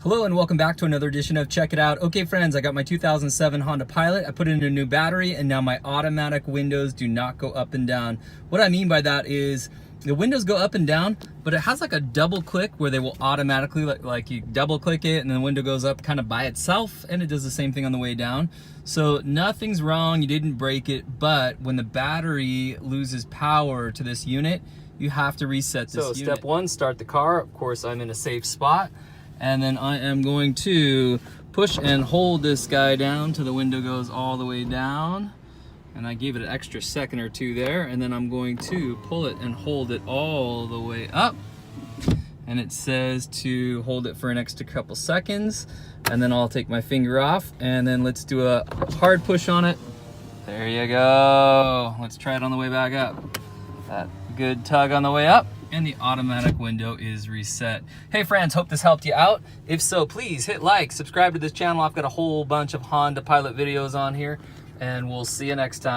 Hello and welcome back to another edition of Check It Out. Okay friends, I got my 2007 Honda Pilot. I put in a new battery and now my automatic windows do not go up and down. What I mean by that is the windows go up and down, but it has like a double click where they will automatically, like you double click it and then the window goes up kind of by itself, and it does the same thing on the way down. So nothing's wrong, you didn't break it, but when the battery loses power to this unit, you have to reset this unit. So step one, start the car. Of course, I'm in a safe spot. And then I am going to push and hold this guy down till the window goes all the way down. And I gave it an extra second or two there. And then I'm going to pull it and hold it all the way up. And it says to hold it for an extra couple seconds. And then I'll take my finger off. And then let's do a hard push on it. There you go. Let's try it on the way back up. That good tug on the way up. And the automatic window is reset. Hey friends, hope this helped you out. If so, please hit like, subscribe to this channel. I've got a whole bunch of Honda Pilot videos on here, and we'll see you next time.